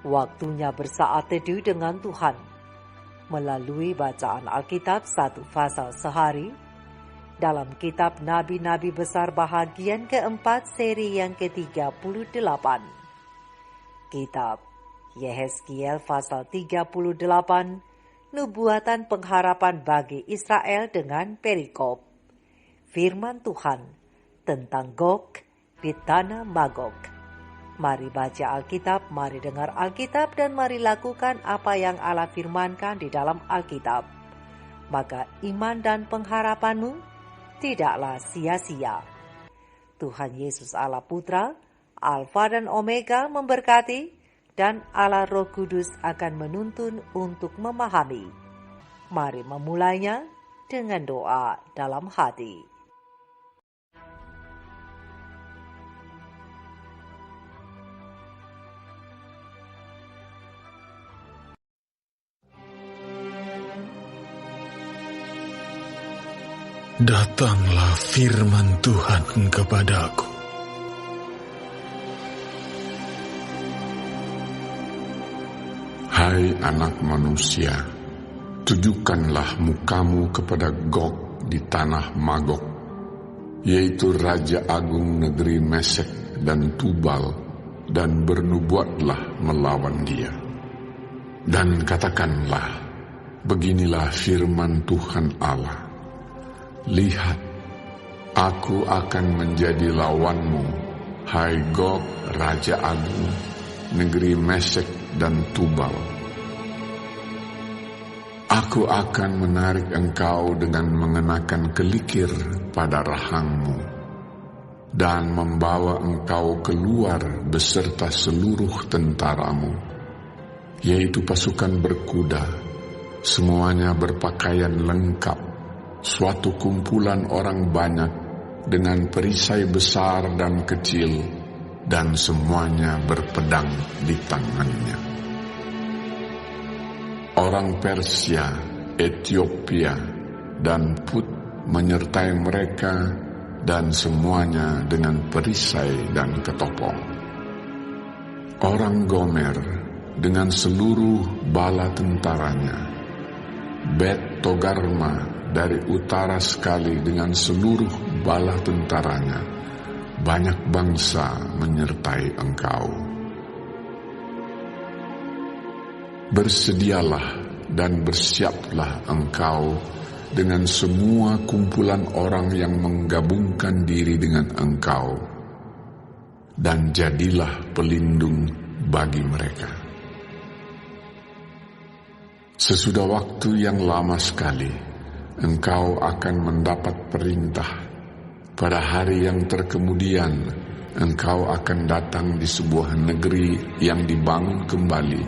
Waktunya bersaat teduh dengan Tuhan melalui bacaan Alkitab 1 pasal sehari dalam kitab Nabi-Nabi Besar bahagian keempat seri yang ke-38. Kitab Yehezkiel pasal 38, nubuatan pengharapan bagi Israel dengan perikop. Firman Tuhan tentang Gog di tanah Magog. Mari baca Alkitab, mari dengar Alkitab, dan mari lakukan apa yang Allah firmankan di dalam Alkitab. Maka iman dan pengharapanmu tidaklah sia-sia. Tuhan Yesus Allah Putra, Alfa dan Omega memberkati, dan Allah Roh Kudus akan menuntun untuk memahami. Mari memulainya dengan doa dalam hati. Datanglah firman Tuhan kepadaku. Hai anak manusia, tujukanlah mukamu kepada Gog di tanah Magog, yaitu Raja Agung negeri Mesek dan Tubal, dan bernubuatlah melawan dia. Dan katakanlah, beginilah firman Tuhan Allah. Lihat, aku akan menjadi lawanmu, hai Gog, Raja Agung, negeri Mesek dan Tubal. Aku akan menarik engkau dengan mengenakan kelikir pada rahangmu, dan membawa engkau keluar beserta seluruh tentaramu, yaitu pasukan berkuda, semuanya berpakaian lengkap, suatu kumpulan orang banyak dengan perisai besar dan kecil, dan semuanya berpedang di tangannya. Orang Persia, Ethiopia, dan Put menyertai mereka, dan semuanya dengan perisai dan ketopong. Orang Gomer dengan seluruh bala tentaranya, Bet Togarma dari utara sekali dengan seluruh bala tentaranya, banyak bangsa menyertai engkau. Bersedialah dan bersiaplah engkau dengan semua kumpulan orang yang menggabungkan diri dengan engkau, dan jadilah pelindung bagi mereka. Sesudah waktu yang lama sekali, engkau akan mendapat perintah. Pada hari yang terkemudian, engkau akan datang di sebuah negeri yang dibangun kembali,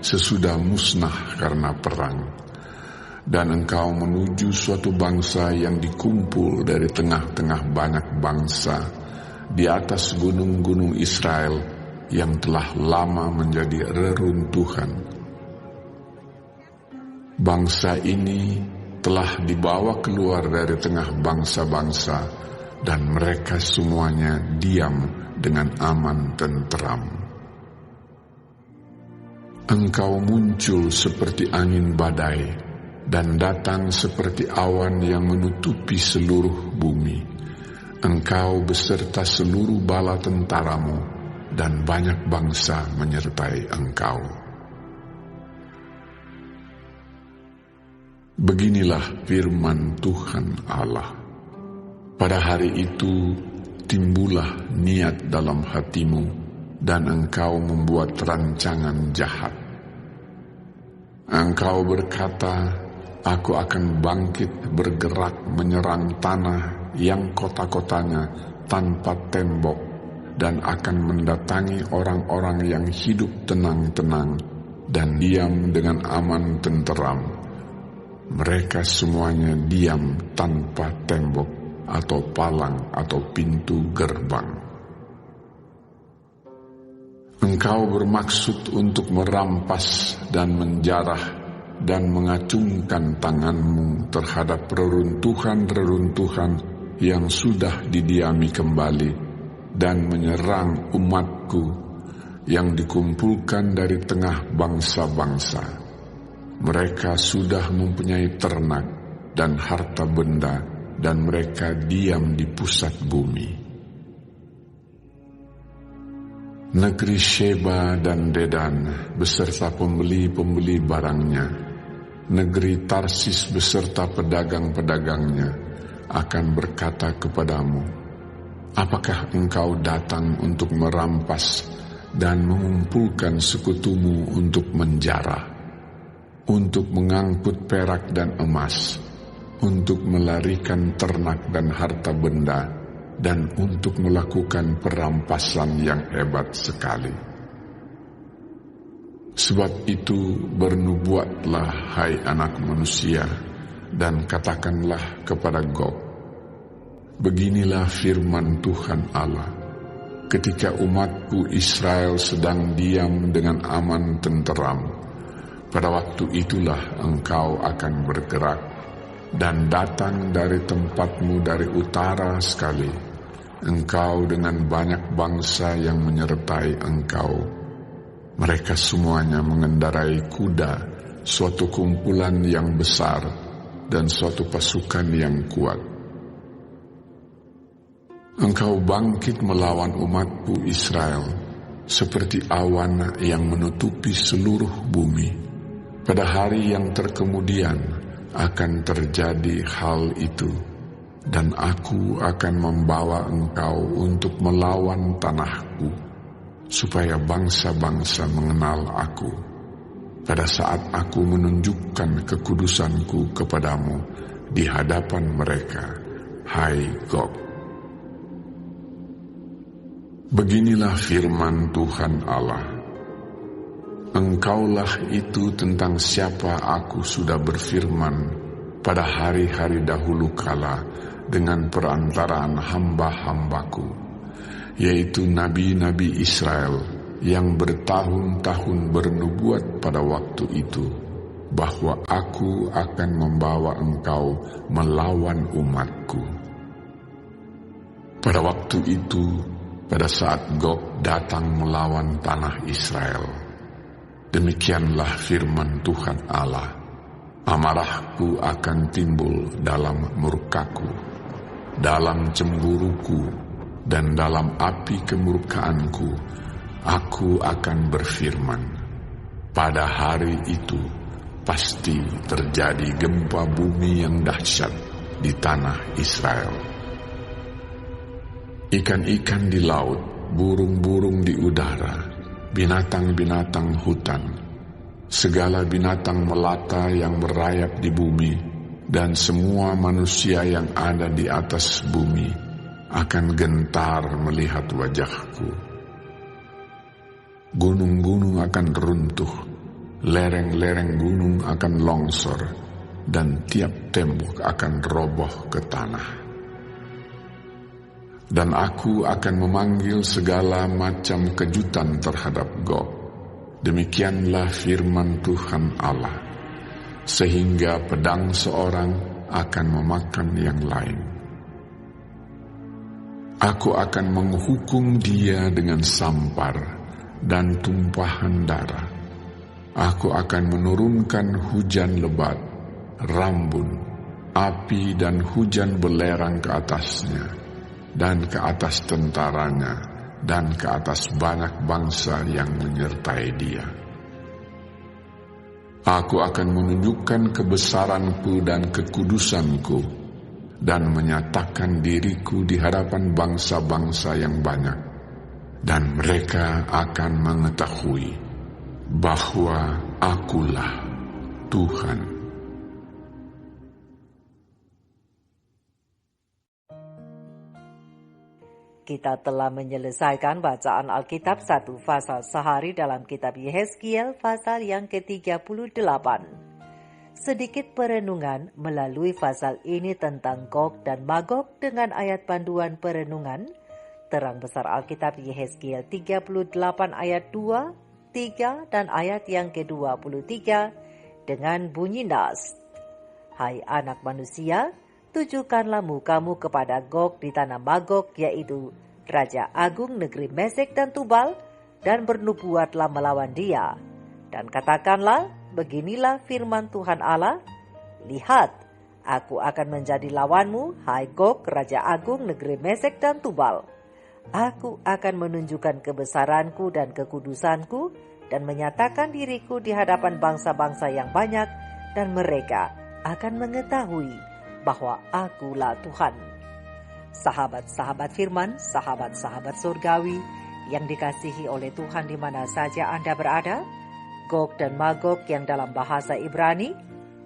sesudah musnah karena perang. Dan engkau menuju suatu bangsa yang dikumpul dari tengah-tengah banyak bangsa, di atas gunung-gunung Israel yang telah lama menjadi reruntuhan. Bangsa ini telah dibawa keluar dari tengah bangsa-bangsa, dan mereka semuanya diam dengan aman tentram. Engkau muncul seperti angin badai, dan datang seperti awan yang menutupi seluruh bumi. Engkau beserta seluruh bala tentaramu, dan banyak bangsa menyertai engkau. Beginilah firman Tuhan Allah. Pada hari itu timbullah niat dalam hatimu, dan engkau membuat rancangan jahat. Engkau berkata, aku akan bangkit bergerak menyerang tanah yang kota-kotanya tanpa tembok, dan akan mendatangi orang-orang yang hidup tenang-tenang dan diam dengan aman tenteram. Mereka semuanya diam tanpa tembok atau palang atau pintu gerbang. Engkau bermaksud untuk merampas dan menjarah dan mengacungkan tanganmu terhadap reruntuhan-reruntuhan yang sudah didiami kembali, dan menyerang umatku yang dikumpulkan dari tengah bangsa-bangsa. Mereka sudah mempunyai ternak dan harta benda, dan mereka diam di pusat bumi. Negeri Sheba dan Dedan beserta pembeli-pembeli barangnya, negeri Tarsis beserta pedagang-pedagangnya akan berkata kepadamu, apakah engkau datang untuk merampas dan mengumpulkan sekutumu untuk menjara, untuk mengangkut perak dan emas, untuk melarikan ternak dan harta benda, dan untuk melakukan perampasan yang hebat sekali? Sebab itu bernubuatlah, hai anak manusia, dan katakanlah kepada Gog, beginilah firman Tuhan Allah, ketika umatku Israel sedang diam dengan aman tenteram, pada waktu itulah engkau akan bergerak dan datang dari tempatmu dari utara sekali, engkau dengan banyak bangsa yang menyertai engkau. Mereka semuanya mengendarai kuda, suatu kumpulan yang besar dan suatu pasukan yang kuat. Engkau bangkit melawan umatku Israel, seperti awan yang menutupi seluruh bumi. Pada hari yang terkemudian akan terjadi hal itu, dan aku akan membawa engkau untuk melawan tanahku, supaya bangsa-bangsa mengenal aku, pada saat aku menunjukkan kekudusanku kepadamu di hadapan mereka, hai Gog. Beginilah firman Tuhan Allah, engkaulah itu tentang siapa aku sudah berfirman pada hari-hari dahulu kala dengan perantaraan hamba-hambaku, yaitu nabi-nabi Israel yang bertahun-tahun bernubuat pada waktu itu, bahwa aku akan membawa engkau melawan umatku. Pada waktu itu, pada saat Gog datang melawan tanah Israel, demikianlah firman Tuhan Allah, amarahku akan timbul dalam murkaku, dalam cemburuku, dan dalam api kemurkaanku, aku akan berfirman. Pada hari itu, pasti terjadi gempa bumi yang dahsyat di tanah Israel. Ikan-ikan di laut, burung-burung di udara, binatang-binatang hutan, segala binatang melata yang merayap di bumi, dan semua manusia yang ada di atas bumi akan gentar melihat wajahku. Gunung-gunung akan runtuh, lereng-lereng gunung akan longsor, dan tiap tembok akan roboh ke tanah. Dan aku akan memanggil segala macam kejutan terhadap Gog. Demikianlah firman Tuhan Allah, sehingga pedang seorang akan memakan yang lain. Aku akan menghukum dia dengan sampar dan tumpahan darah. Aku akan menurunkan hujan lebat, rambun, api dan hujan belerang ke atasnya, dan ke atas tentaranya, dan ke atas banyak bangsa yang menyertai dia. Aku akan menunjukkan kebesaranku dan kekudusanku, dan menyatakan diriku di hadapan bangsa-bangsa yang banyak, dan mereka akan mengetahui bahwa akulah Tuhan. Kita telah menyelesaikan bacaan Alkitab 1 pasal sehari dalam kitab Yehezkiel pasal yang ke-38. Sedikit perenungan melalui pasal ini tentang Gog dan Magog dengan ayat panduan perenungan, terang besar Alkitab Yehezkiel 38 ayat 2, 3 dan ayat yang ke-23 dengan bunyi nas. Hai anak manusia, tujukanlah mukamu kepada Gog di tanah Magog, yaitu Raja Agung negeri Mesek dan Tubal, dan bernubuatlah melawan dia. Dan katakanlah, beginilah firman Tuhan Allah, lihat, aku akan menjadi lawanmu, hai Gog, Raja Agung negeri Mesek dan Tubal. Aku akan menunjukkan kebesaranku dan kekudusanku dan menyatakan diriku di hadapan bangsa-bangsa yang banyak, dan mereka akan mengetahui bahwa akulah Tuhan. Sahabat-sahabat firman, sahabat-sahabat surgawi yang dikasihi oleh Tuhan di mana saja Anda berada, Gog dan Magog yang dalam bahasa Ibrani,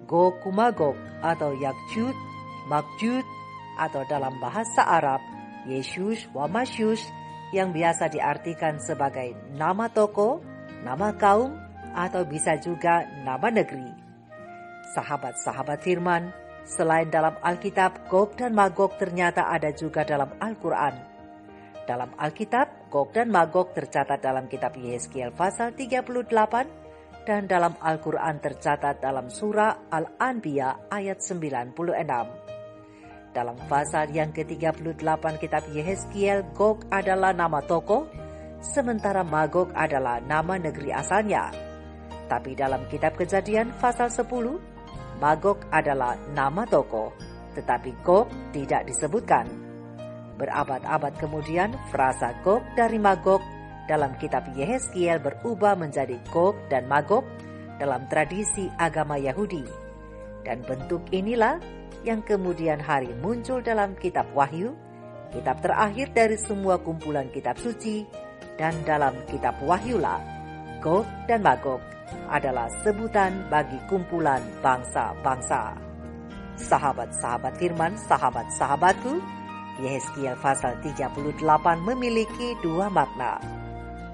Gog Magog atau Yakjud, Makjud, atau dalam bahasa Arab, Yeshush wa Mashush yang biasa diartikan sebagai nama toko, nama kaum, atau bisa juga nama negeri. Sahabat-sahabat firman, selain dalam Alkitab, Gog dan Magog ternyata ada juga dalam Al-Quran. Dalam Alkitab, Gog dan Magog tercatat dalam kitab Yehezkiel pasal 38 dan dalam Al-Quran tercatat dalam surah Al-Anbiya ayat 96. Dalam pasal yang ke-38 kitab Yehezkiel, Gog adalah nama toko, sementara Magog adalah nama negeri asalnya. Tapi dalam kitab Kejadian pasal 10, Magog adalah nama toko, tetapi Gog tidak disebutkan. Berabad-abad kemudian, frasa Gog dari Magog dalam kitab Yehezkiel berubah menjadi Gog dan Magog dalam tradisi agama Yahudi. Dan bentuk inilah yang kemudian hari muncul dalam kitab Wahyu, kitab terakhir dari semua kumpulan kitab suci, dan dalam kitab Wahyulah, Gog dan Magog adalah sebutan bagi kumpulan bangsa-bangsa. Sahabat-sahabat firman, sahabat-sahabatku, Yehezkiel pasal 38 memiliki dua makna.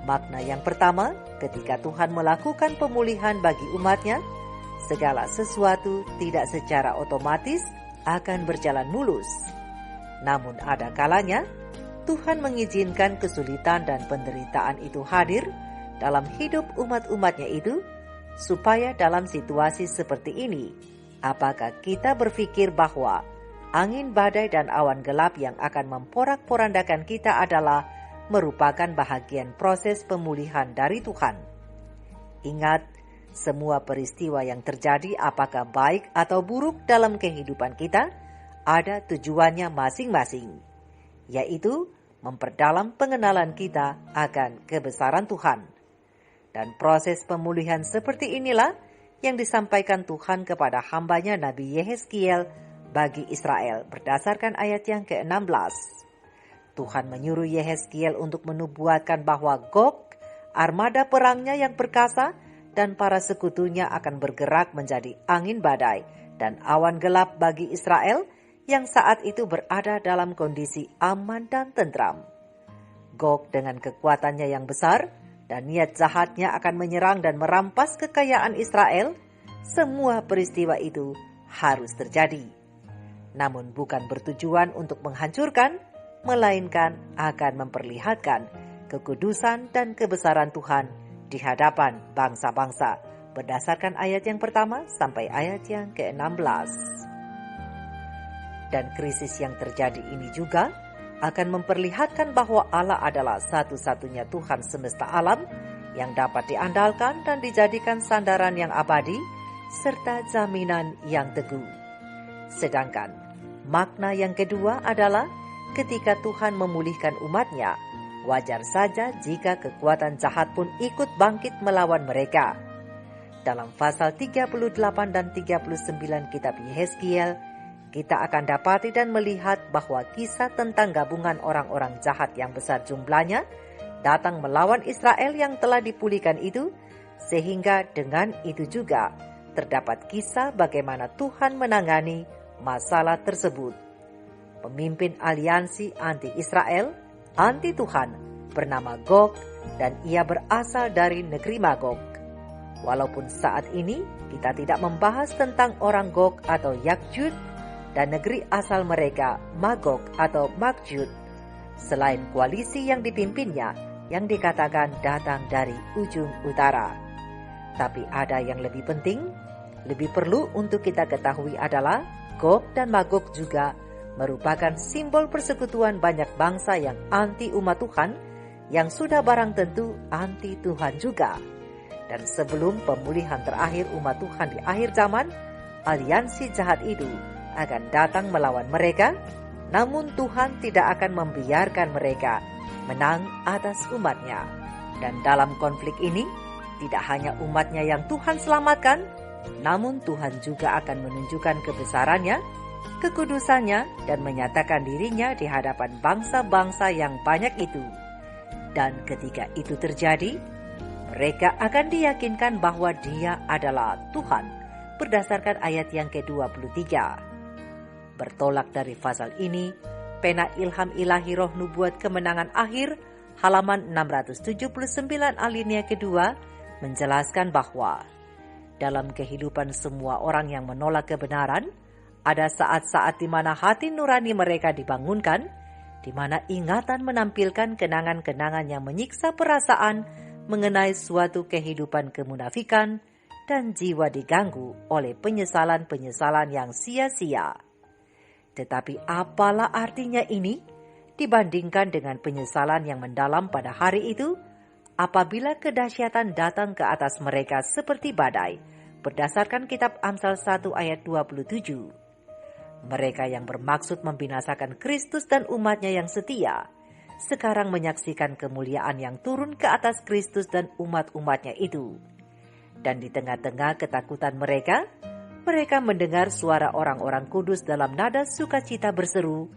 Makna yang pertama, ketika Tuhan melakukan pemulihan bagi umatnya, segala sesuatu tidak secara otomatis akan berjalan mulus. Namun ada kalanya, Tuhan mengizinkan kesulitan dan penderitaan itu hadir dalam hidup umat-umatnya itu, supaya dalam situasi seperti ini, apakah kita berpikir bahwa angin badai dan awan gelap yang akan memporak-porandakan kita adalah merupakan bahagian proses pemulihan dari Tuhan? Ingat, semua peristiwa yang terjadi apakah baik atau buruk dalam kehidupan kita, ada tujuannya masing-masing, yaitu memperdalam pengenalan kita akan kebesaran Tuhan. Dan proses pemulihan seperti inilah yang disampaikan Tuhan kepada hambanya Nabi Yehezkiel bagi Israel berdasarkan ayat yang ke-16. Tuhan menyuruh Yehezkiel untuk menubuatkan bahwa Gog, armada perangnya yang perkasa, dan para sekutunya akan bergerak menjadi angin badai dan awan gelap bagi Israel yang saat itu berada dalam kondisi aman dan tentram. Gog dengan kekuatannya yang besar dan niat jahatnya akan menyerang dan merampas kekayaan Israel. Semua peristiwa itu harus terjadi. Namun bukan bertujuan untuk menghancurkan, melainkan akan memperlihatkan kekudusan dan kebesaran Tuhan di hadapan bangsa-bangsa, berdasarkan ayat yang pertama sampai ayat yang ke-16. Dan krisis yang terjadi ini juga akan memperlihatkan bahwa Allah adalah satu-satunya Tuhan semesta alam yang dapat diandalkan dan dijadikan sandaran yang abadi serta jaminan yang teguh. Sedangkan makna yang kedua adalah ketika Tuhan memulihkan umatnya, wajar saja jika kekuatan jahat pun ikut bangkit melawan mereka. Dalam pasal 38 dan 39 kitab Yehezkiel, kita akan dapati dan melihat bahwa kisah tentang gabungan orang-orang jahat yang besar jumlahnya datang melawan Israel yang telah dipulihkan itu, sehingga dengan itu juga terdapat kisah bagaimana Tuhan menangani masalah tersebut. Pemimpin aliansi anti-Israel, anti-Tuhan, bernama Gog, dan ia berasal dari negeri Magog. Walaupun saat ini kita tidak membahas tentang orang Gog atau Yakjud, dan negeri asal mereka Magog atau Makjud, selain koalisi yang dipimpinnya yang dikatakan datang dari ujung utara. Tapi ada yang lebih penting, lebih perlu untuk kita ketahui adalah Gog dan Magog juga merupakan simbol persekutuan banyak bangsa yang anti umat Tuhan yang sudah barang tentu anti Tuhan juga. Dan sebelum pemulihan terakhir umat Tuhan di akhir zaman, aliansi jahat itu akan datang melawan mereka, namun Tuhan tidak akan membiarkan mereka menang atas umatnya. Dan dalam konflik ini, tidak hanya umatnya yang Tuhan selamatkan, namun Tuhan juga akan menunjukkan kebesarannya, kekudusannya, dan menyatakan dirinya di hadapan bangsa-bangsa yang banyak itu. Dan ketika itu terjadi, mereka akan diyakinkan bahwa Dia adalah Tuhan berdasarkan ayat yang ke-23. Bertolak dari pasal ini, pena ilham ilahi roh nubuat kemenangan akhir halaman 679 alinea kedua menjelaskan bahwa dalam kehidupan semua orang yang menolak kebenaran, ada saat-saat di mana hati nurani mereka dibangunkan, di mana ingatan menampilkan kenangan-kenangan yang menyiksa perasaan mengenai suatu kehidupan kemunafikan, dan jiwa diganggu oleh penyesalan-penyesalan yang sia-sia. Tetapi apalah artinya ini dibandingkan dengan penyesalan yang mendalam pada hari itu, apabila kedahsyatan datang ke atas mereka seperti badai, berdasarkan kitab Amsal 1 ayat 27. Mereka yang bermaksud membinasakan Kristus dan umatnya yang setia, sekarang menyaksikan kemuliaan yang turun ke atas Kristus dan umat-umatnya itu. Dan di tengah-tengah ketakutan mereka mendengar suara orang-orang kudus dalam nada sukacita berseru,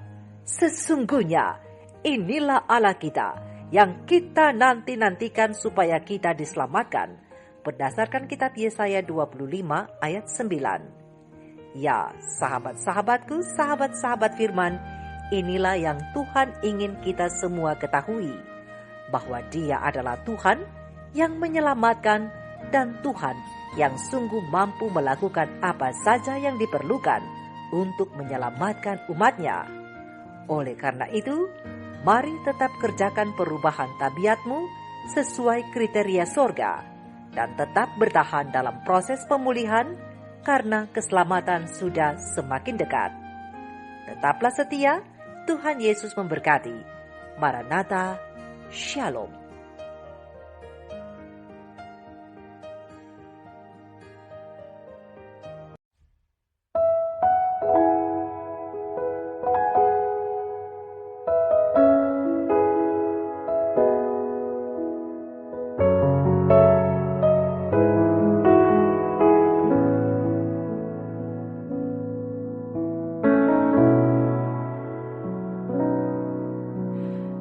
"Sesungguhnya inilah Allah kita, yang kita nanti-nantikan supaya kita diselamatkan," berdasarkan kitab Yesaya 25 ayat 9. Ya, sahabat-sahabatku, sahabat-sahabat firman, inilah yang Tuhan ingin kita semua ketahui, bahwa Dia adalah Tuhan yang menyelamatkan dan Tuhan yang sungguh mampu melakukan apa saja yang diperlukan untuk menyelamatkan umatnya. Oleh karena itu, mari tetap kerjakan perubahan tabiatmu sesuai kriteria sorga dan tetap bertahan dalam proses pemulihan karena keselamatan sudah semakin dekat. Tetaplah setia, Tuhan Yesus memberkati. Maranatha, Shalom.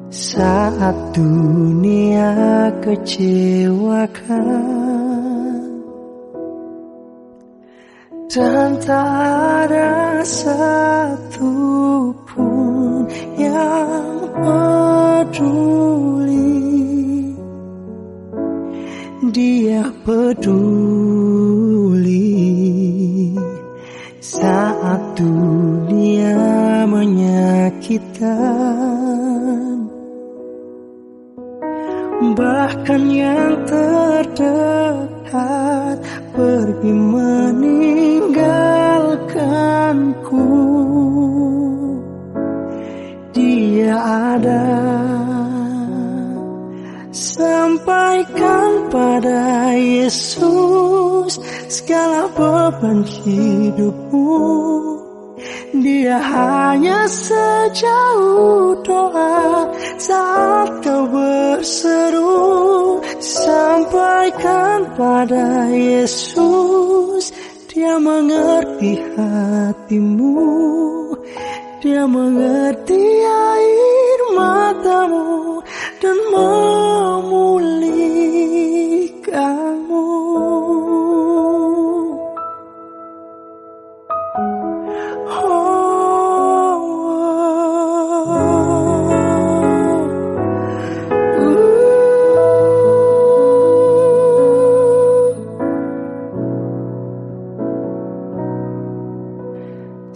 Saat dunia kecewakan dan tak ada satu pun yang peduli, Dia peduli. Saat dunia menyakitkan, bahkan yang terdekat pergi meninggalkanku, Dia ada. Sampaikan pada Yesus segala beban hidupmu. Dia hanya sejauh doa saat kau berseru. Sampaikan pada Yesus, Dia mengerti hatimu. Dia mengerti air matamu dan memulihkanmu.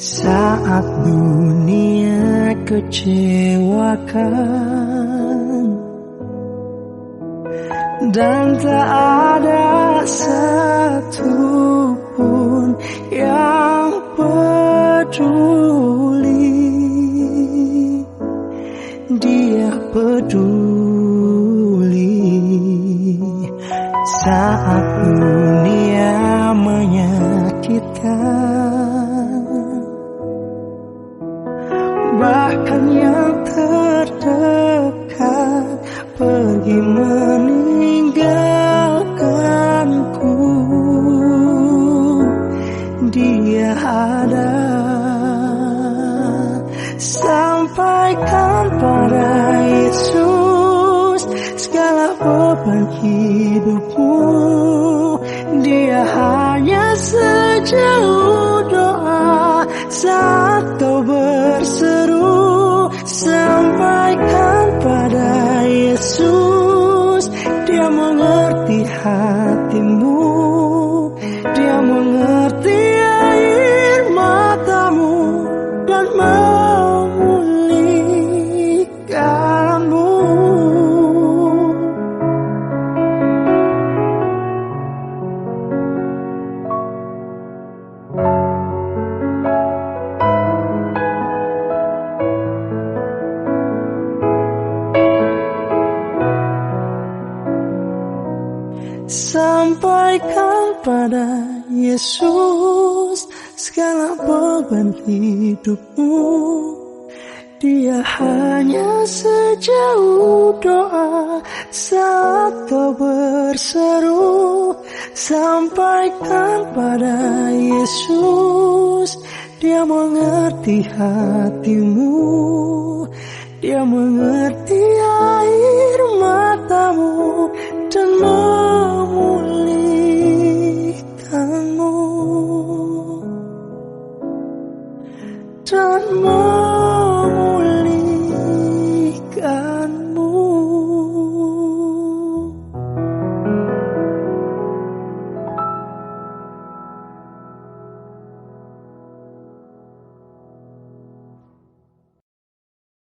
Saat dunia kecewakan dan tak ada satu pun yang peduli, Dia peduli. saat dunia menyakitkan, bahkan yang terdekat pergi meninggalkanku. Dia ada. Sampaikan pada Yesus segala beban hidupmu. Dia hanya sejauh doa saat kau berseru. Sampaikan pada Yesus, Dia mengerti hatimu. Dia mengerti air matamu dan memulihkanmu. Sampaikan pada Yesus segala beban hidupmu. Dia hanya sejauh doa saat kau berseru. Sampaikan pada Yesus, Dia mengerti hatimu. Dia mengerti air matamu dan